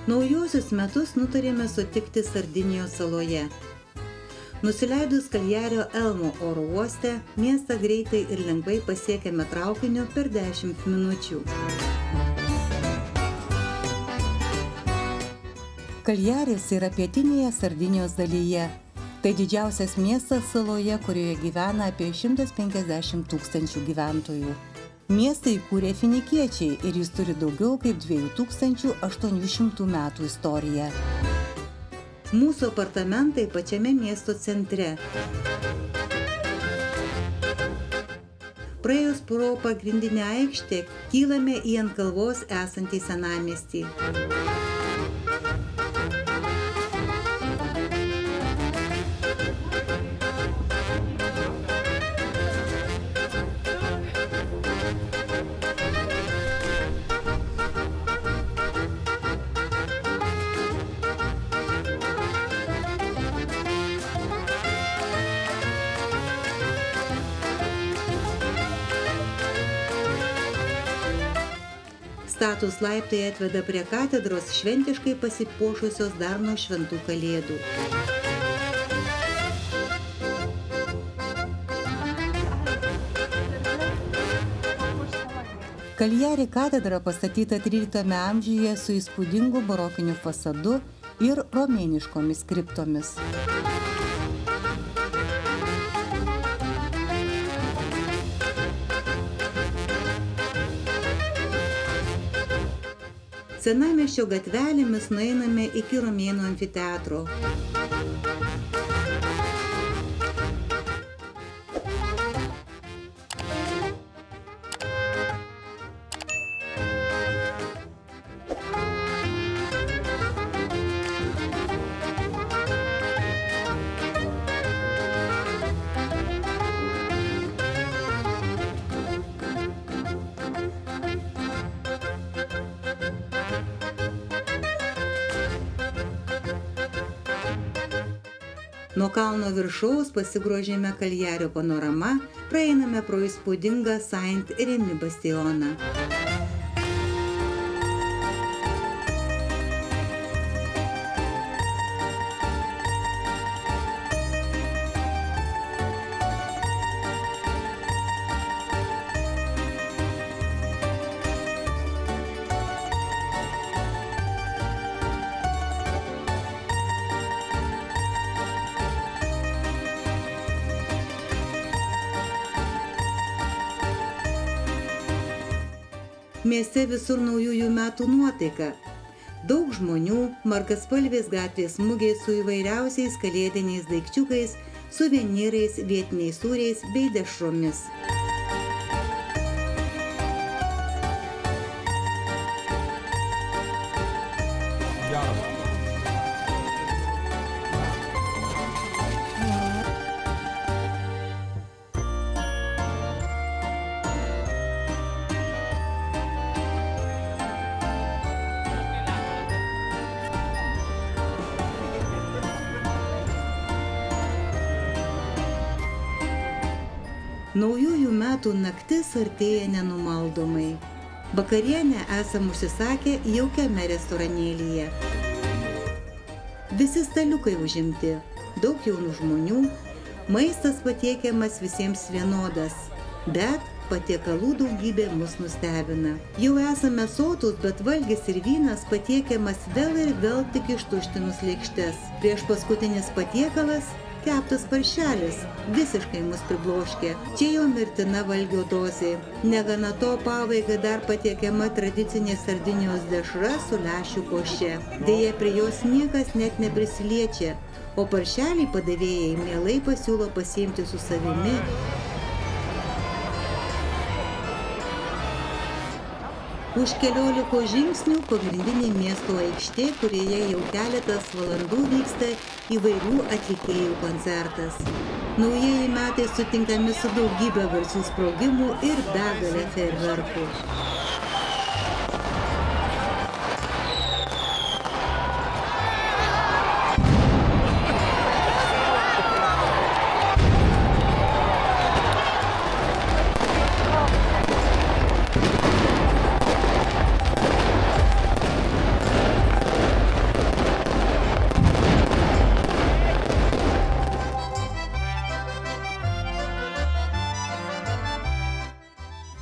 Naujuosius metus nutarėme sutikti Sardinijos saloje. Nusileidus Kaljario Elmo oro uoste, miestą greitai ir lengvai pasiekėme traukiniu per 10 minučių. Kaljaris yra pietinėje Sardinijos dalyje. Tai didžiausias miestas saloje, kurioje gyvena apie 150 000 gyventojų. Miestą įkūrė finikiečiai ir jis turi daugiau kaip 2800 metų istoriją. Mūsų apartamentai pačiame miesto centre. Praėjus pro pagrindinę aikštę, kylame į ant kalvos esantį senamiestį. Statūs laiptai atveda prie katedros šventiškai pasipuošusios dar nuo šventų kalėdų. Kaljari katedra pastatyta 13 amžiuje su įspūdingu barokiniu fasadu ir romėniškomis kriptomis. Senamiesčio gatvelėmis nueiname iki romėnų amfiteatro. Nuo kalno viršaus pasigrožėme Kaljario panorama, praeiname pro įspūdingą Saint-Remy bastioną. Mieste visur naujųjų metų nuotaika. Daug žmonių, margaspalvės gatvės mugės su įvairiausiais kalėdiniais daikčiukais, suvenyrais, vietiniais sūriais bei dešromis. Naujųjų metų naktis artėja nenumaldomai. Vakarienę esam užsisakę jaukiame restoranėlyje. Visi staliukai užimti, daug jaunų žmonių, maistas patiekiamas visiems vienodas, bet patiekalų daugybė mus nustebina. Jau esame sotūs, bet valgis ir vynas patiekiamas vėl ir vėl tik ištuštinus lėkštes. Prieš paskutinis patiekalas keptas paršelis visiškai mus pribloškė. Čia jau mirtina valgio dozė. Negana to, pabaigai dar patiekiama tradicinė Sardinijos dešra su lęšių koše. Deja, prie jos niekas net neprisiliečia, o paršelį padavėjai mielai pasiūlo pasiimti su savimi. Už 14 žingsnių pagrindinė miesto aikštė, kurioje jau keletas valandų vyksta įvairių atlikėjų koncertas. Naujieji metai sutinkami su daugybė garsių sprogimų ir begalė fejerverkų.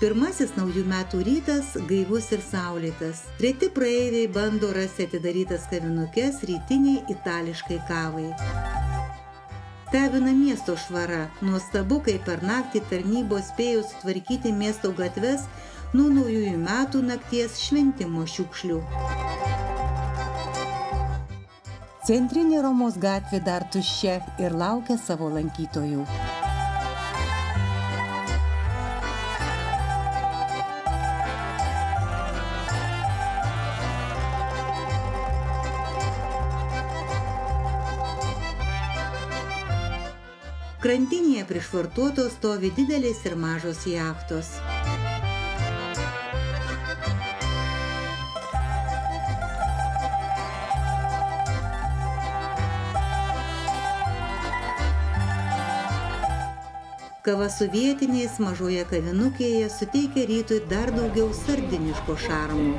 Pirmasis naujų metų rytas gaivus ir saulėtas. Treti praeiviai bando rasti atidarytas kavinukes rytiniai itališkai kavai. Stebina miesto švara. Nuostabu, kai per naktį tarnybos spėjo sutvarkyti miesto gatves nuo naujųjų metų nakties šventimo šiukšlių. Centrinė Romos gatvė dar tuščia ir laukia savo lankytojų. Krantinėje prišvartuotos stovi didelės ir mažos jachtos. Kava su vietiniais mažoje kavinukėje suteikia rytui dar daugiau sardiniško šarmo.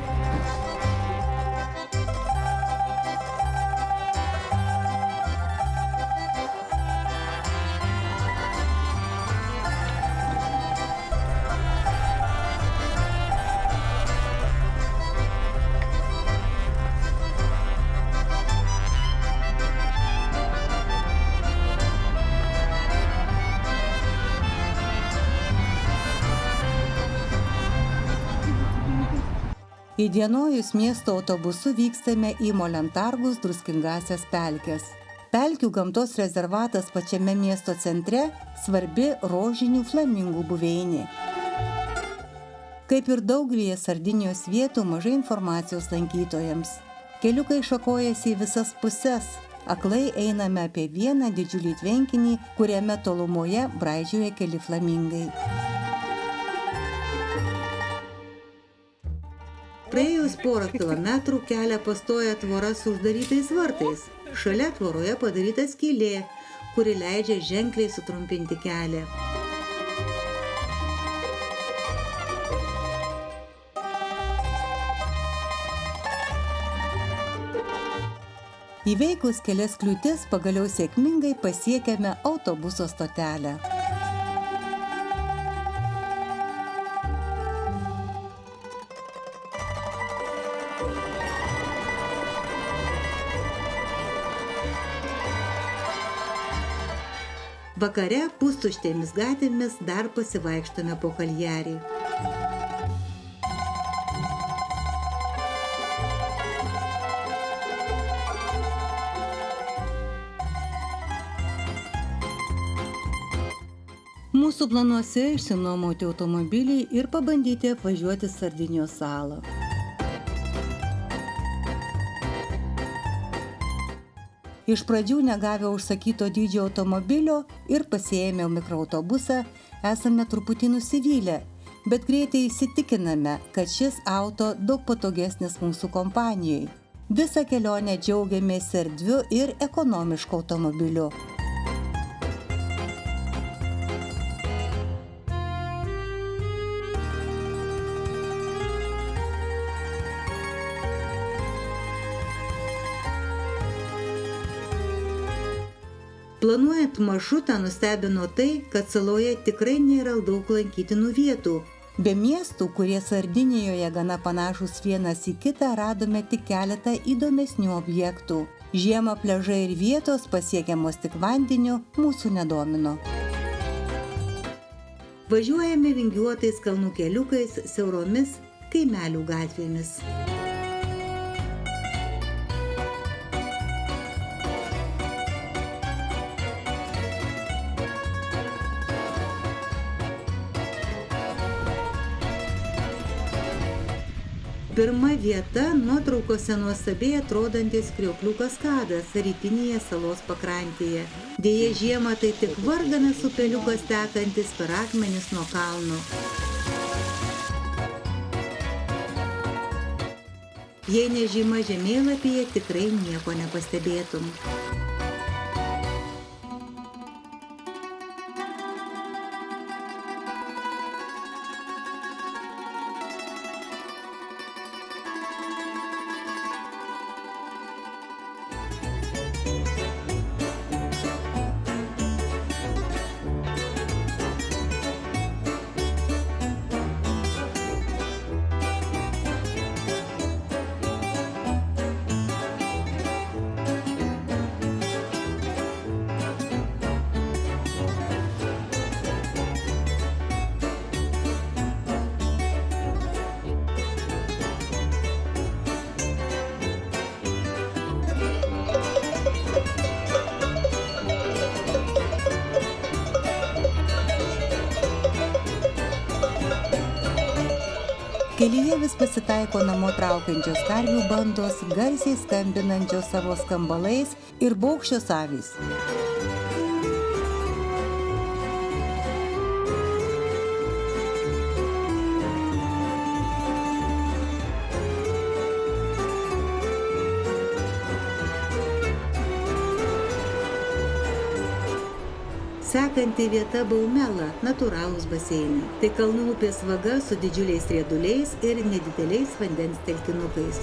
Įdienojus miesto autobusu vykstame į Molentargus druskingąsias pelkes. Pelkių gamtos rezervatas pačiame miesto centre svarbi rožinių flamingų buveinė. Kaip ir daugelį Sardinijos vietų, mažai informacijos lankytojams. Keliukai šakojasi į visas puses. Aklai einame apie vieną didžiulį tvenkinį, kuriame tolumoje braidžioja keli flamingai. Praėjus porą kilometrų kelią pastoja tvora su uždarytais vartais. Šalia tvoroje padaryta skylė, kuri leidžia ženkliai sutrumpinti kelią. Įveikus kelias kliūtis, pagaliau sėkmingai pasiekėme autobuso stotelę. Vakare pustuštėmis gatvėmis dar pasivaikštome po Kaljarį. Mūsų planuose išsinuomoti automobilį ir pabandyti apvažiuoti Sardinijos salą. Iš pradžių negavę užsakyto dydžio automobilio ir pasiėmę mikroautobusą, esame truputį nusivylę, bet greitai įsitikiname, kad šis auto daug patogesnis mūsų kompanijai. Visą kelionę džiaugiamės erdviu ir ekonomišku automobiliu. Planuojant maršrutą nustebino tai, kad saloje tikrai nėra daug lankytinų vietų. Be miestų, kurie Sardinijoje gana panašus vienas į kitą, radome tik keletą įdomesnių objektų. Žiemą pliažai ir vietos pasiekiamos tik vandeniu mūsų nedomino. Važiuojame vingiuotais kalnų keliukais, siauromis kaimelių gatvėmis. Pirma vieta – nuotraukose nuostabiai atrodantis Krioklių kaskadas rytinėje salos pakrantėje. Deja, žiemą tai tik varganas upeliukas tekantis per akmenis nuo kalno. Jei nežyma žemėlapyje, tikrai nieko nepastebėtum. Kelyje vis pasitaiko namo traukiančios karvių bandos, garsiai skambinančios savo skambalais ir baugščios avys. Sekanti vieta Baumela – natūralūs baseinai. Tai kalnų upės vaga su didžiuliais rieduliais ir nedideliais vandens telkinukais.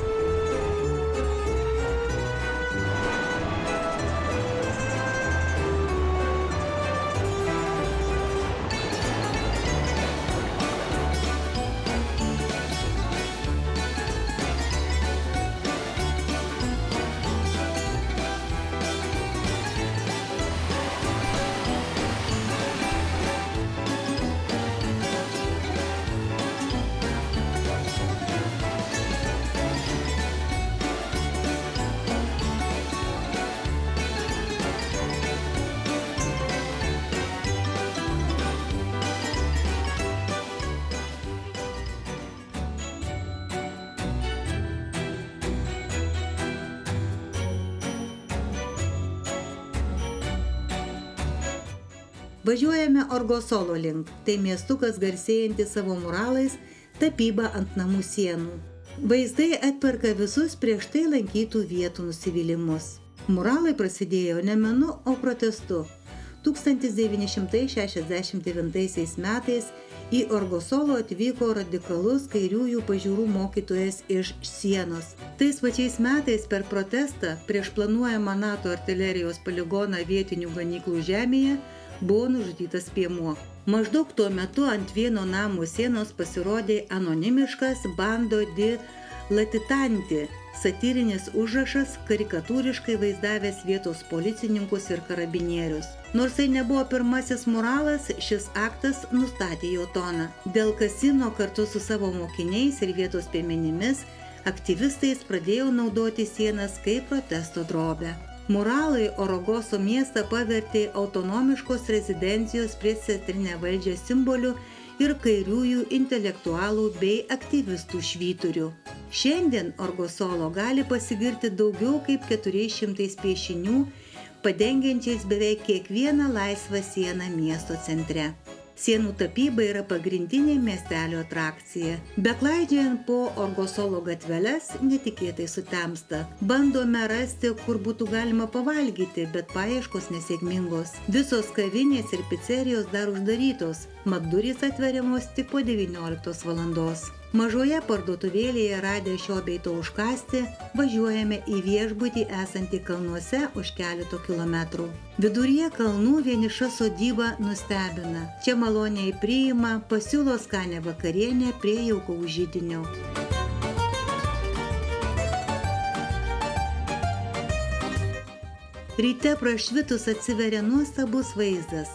Važiuojame Orgosolo link, tai miestukas garsėjantis savo muralais, tapyba ant namų sienų. Vaizdai atperka visus prieš tai lankytų vietų nusivylimus. Muralai prasidėjo ne menu, o protestu. 1969 metais į Orgosolo atvyko radikalus kairiųjų pažiūrų mokytojas iš Sienos. Tais pačiais metais per protestą prieš planuojamą NATO artilerijos poligoną vietinių ganyklų žemėje buvo nužudytas piemuo. Maždaug tuo metu ant vieno namo sienos pasirodė anonimiškas Bando di Latitanti, satyrinis užrašas karikatūriškai vaizdavęs vietos policininkus ir karabinierius. Nors tai nebuvo pirmasis muralas, šis aktas nustatė jo toną. Dėl kasino kartu su savo mokiniais ir vietos piemenimis aktyvistais pradėjo naudoti sienas kaip protesto drobę. Muralai Orogoso miestą pavertė autonomiškos rezidencijos prieš centrinę valdžią simboliu ir kairiųjų intelektualų bei aktyvistų švyturių. Šiandien Orgosolo gali pasigirti daugiau kaip 400 piešinių, padengiančiais beveik kiekvieną laisvą sieną miesto centre. Sienų tapyba yra pagrindinė miestelio atrakcija. Beklaidžiojant po Orgosolo gatveles netikėtai sutemsta. Bandome rasti, kur būtų galima pavalgyti, bet paieškos nesėkmingos. Visos kavinės ir picerijos dar uždarytos, mat durys atveriamos tik po 19 valandos. Mažoje parduotuvėlėje radę šio bei to užkasti, važiuojame į viešbutį esantį kalnuose už keleto kilometrų. Viduryje kalnų vieniša sodyba nustebina. Čia maloniai priima, pasiūlo skanią vakarienę prie jaukaus židinio. Ryte prašvitus atsiveria nuostabus vaizdas.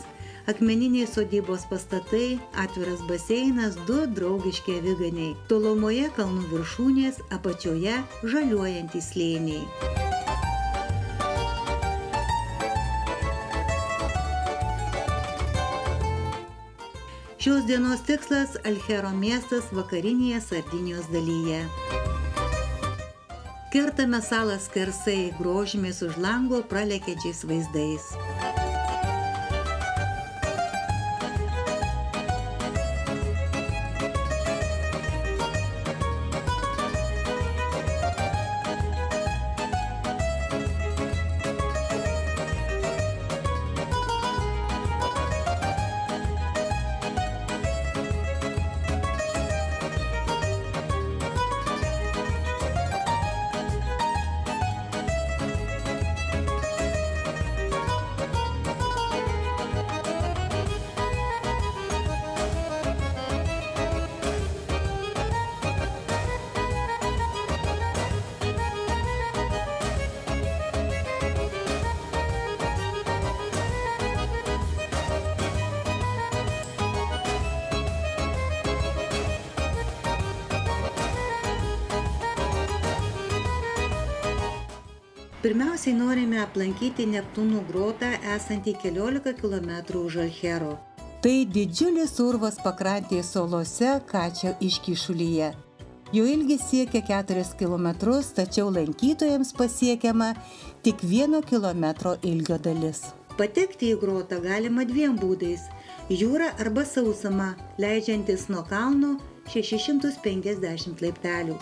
Akmeniniai sodybos pastatai, atviras baseinas, 2 draugiški aviganiai. Tolumoje kalnų viršūnės, apačioje žaliuojantys slėniai. Šios dienos tikslas – Alchero miestas vakarinėje Sardinijos dalyje. Kertame salą skersai, grožimės už lango pralekiančiais vaizdais. Pirmiausiai norime aplankyti Neptūnų grotą esantį 14 km už Alchero. Tai didžiulis urvas pakrantės salose Kačio iškyšulyje. Jo ilgis siekia 4 km, tačiau lankytojams pasiekiama tik 1 km ilgio dalis. Patekti į grotą galima 2 būdais – jūra arba sausuma, leidžiantis nuo kalno 650 laiptelių.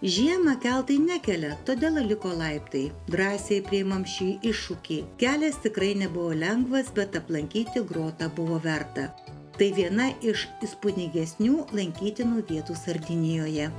Žiemą keltai nekelia, todėl liko laiptai. Drąsiai priimam šį iššūkį. Kelias tikrai nebuvo lengvas, bet aplankyti grotą buvo verta. Tai viena iš įspūdingesnių lankytinų vietų Sardinijoje.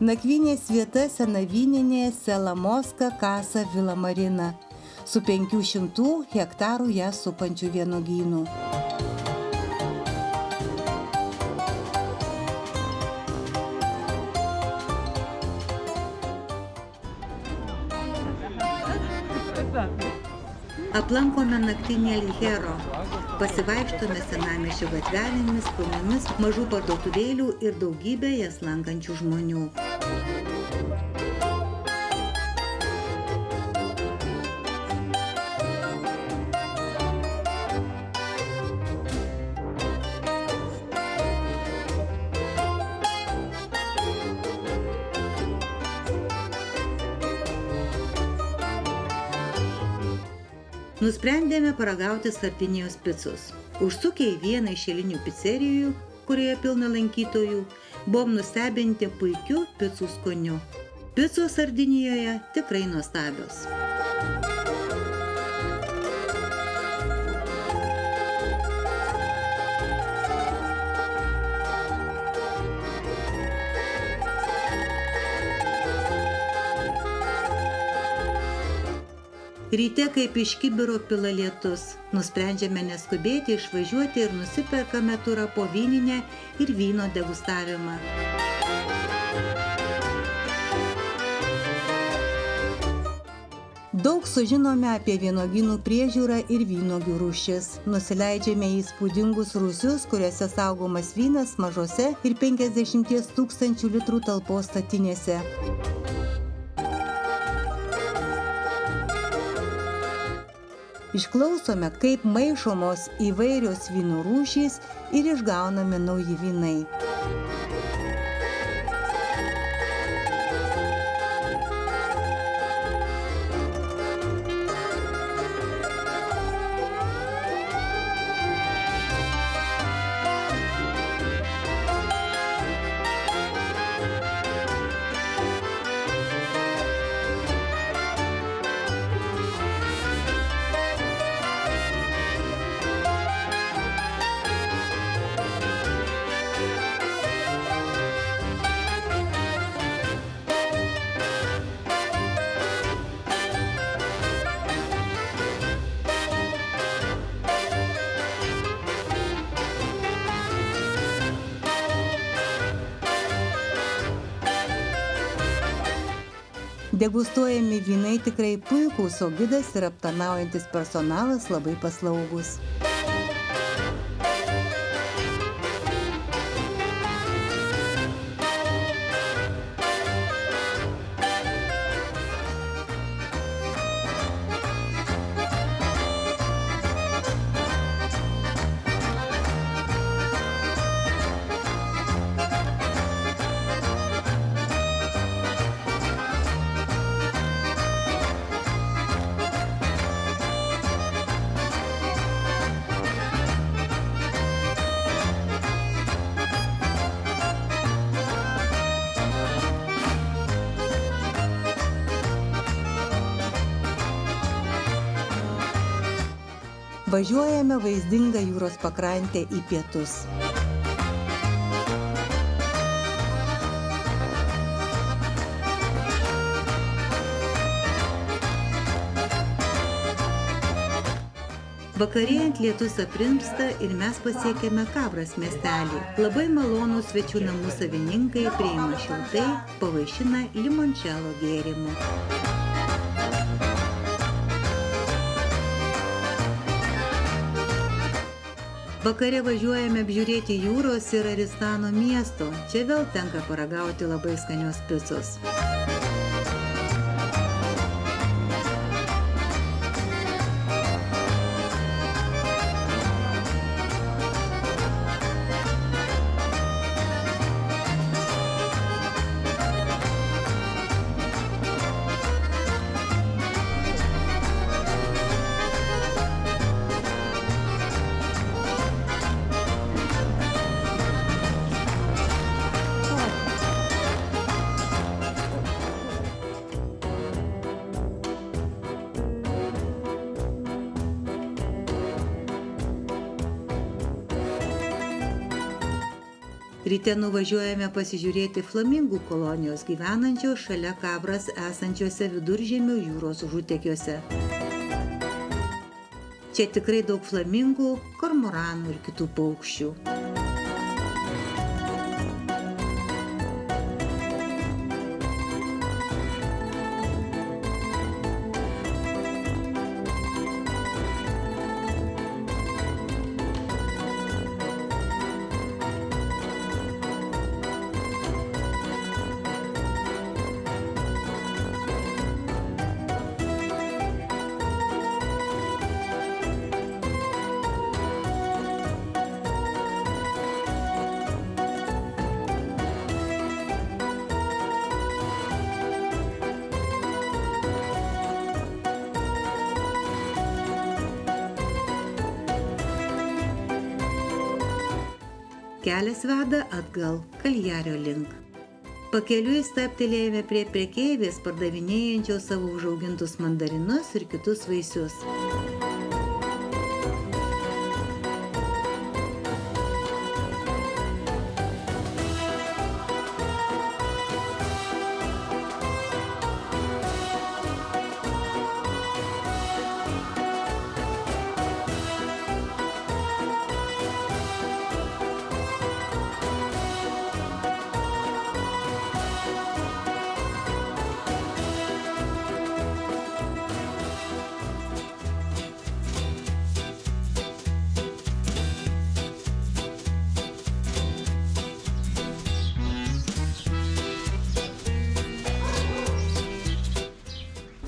Nakvynės vieta senavyninė Selamoska Casa Vila Marina su 500 hektarų ją supančių vynuogynų. Aplankome naktinį El Hierro, pasivaikštome senamiesčio gatvelėmis, pilnomis mažų parduotuvėlių ir daugybę jas lankančių žmonių. Nusprendėme paragauti Sardinijos picos. Užsukę į vieną iš eilinių picerijų, kurioje pilna lankytojų, buvom nustebinti puikiu picų skoniu. Picos Sardinijoje tikrai nuostabios. Ryte, kaip iš kibiro pila lietus, nusprendžiame neskubėti išvažiuoti ir nusiperkame turą po vyninę ir vyno degustavimą. Daug sužinome apie vynuogynų priežiūrą ir vynuogių rūšis. Nusileidžiame į įspūdingus rūsius, kuriuose saugomas vynas mažose ir 50 000 litrų talpos statinėse. Išklausome, kaip maišomos įvairios vynų rūšys ir išgaunami nauji vynai. Degustuojami vynai tikrai puikūs, o gidas ir aptarnaujantis personalas labai paslaugus. Važiuojame vaizdingą jūros pakrantę į pietus. Vakarėjant lietus aprimsta ir mes pasiekėme Kabras miestelį. Labai malonūs svečių namų savininkai priima šiltai, pavaišina limončelo gėrimu. Vakare važiuojame apžiūrėti jūros ir Aristano miesto. Čia vėl tenka paragauti labai skanios picos. Ryte nuvažiuojame pasižiūrėti flamingų kolonijos gyvenančios šalia Kabras esančiose Viduržemio jūros užutekiuose. Čia tikrai daug flamingų, kormoranų ir kitų paukščių. Kelias veda atgal Kaljario link. Pakeliui stabtelėjome prie prekeivis pardavinėjančios savo užaugintus mandarinus ir kitus vaisius.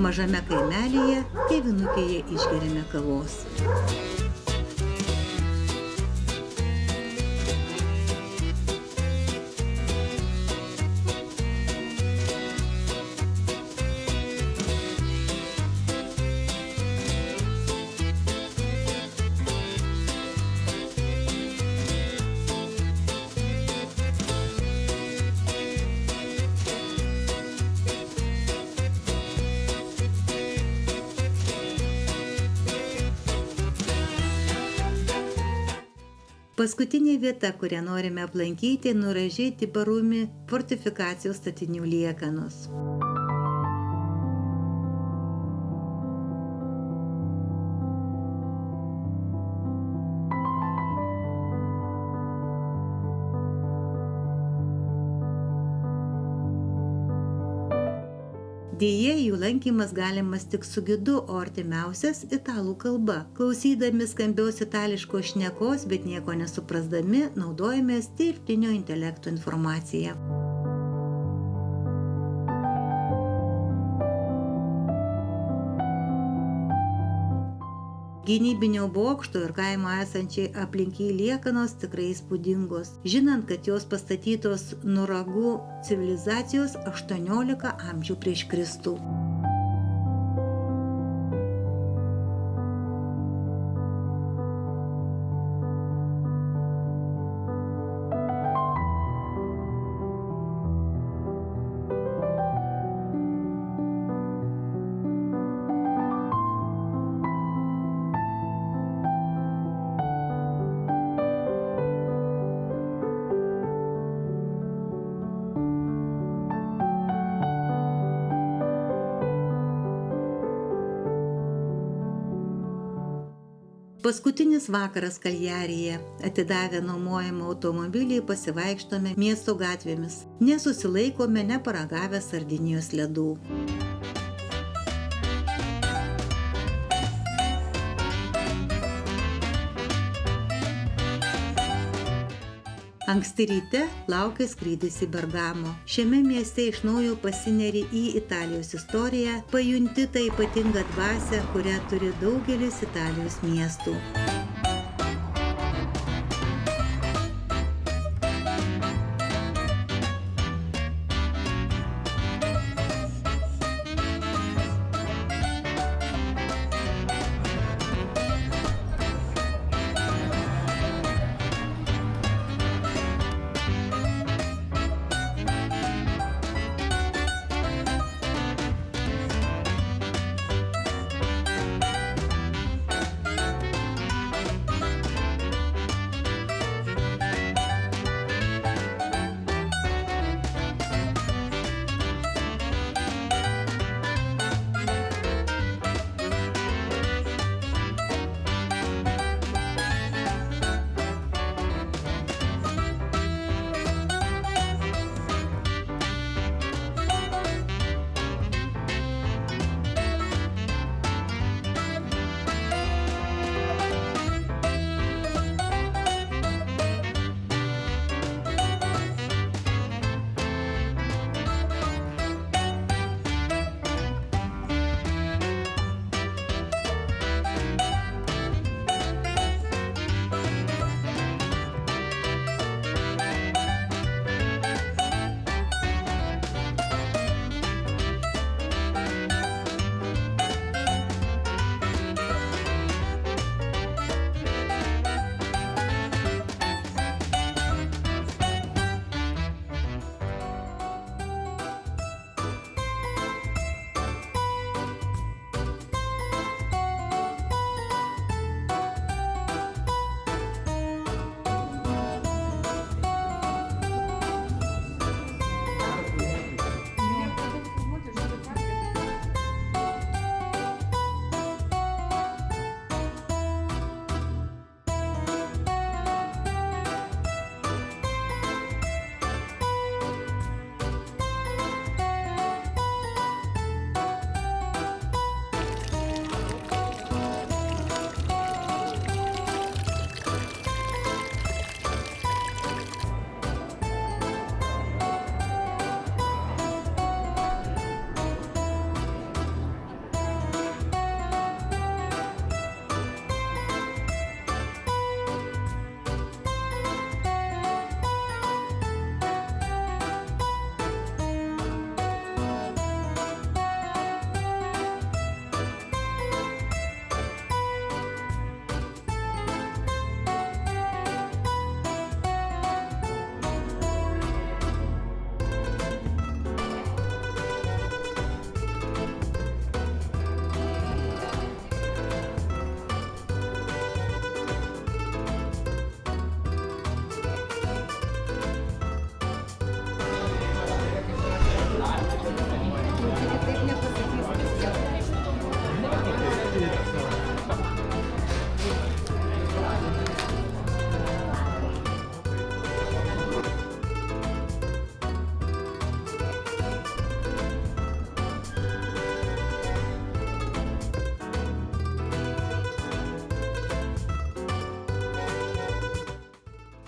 Mažame kaimelyje, kavinukėje išgeriame kavos. Paskutinė vieta, kurią norime aplankyti, Nuraži Tibarumi fortifikacijos statinių liekanos. Deja, jų lankymas galimas tik su gidu, o artimiausias italų kalba. Klausydami skambios itališkos šnekos, bet nieko nesuprasdami, naudojamės dirbtinio intelekto informaciją. Gynybinio bokšto ir kaimo esančiai aplinkiai liekanos tikrai įspūdingos, žinant, kad jos pastatytos Nuragų civilizacijos 18 amžių prieš Kristų. Paskutinis vakaras Kaljaryje. Atidavę nuomojamą automobilį pasivaikštome miesto gatvėmis. Nesusilaikome neparagavę Sardinijos ledų. Anksti ryte laukia skrydis į Bergamo. Šiame mieste iš naujo pasineri į Italijos istoriją, pajunti tą ypatingą dvasią, kurią turi daugelis Italijos miestų.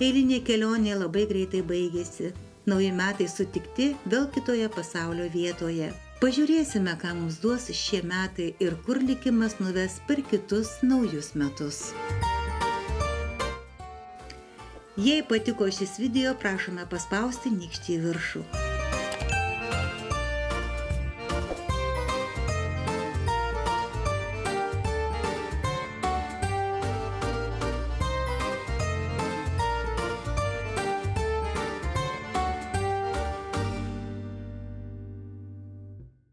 Eilinė kelionė labai greitai baigėsi. Nauji metai sutikti vėl kitoje pasaulio vietoje. Pažiūrėsime, ką mums duos šie metai ir kur likimas nuves per kitus naujus metus. Jei patiko šis video, prašome paspausti nykštį į viršų.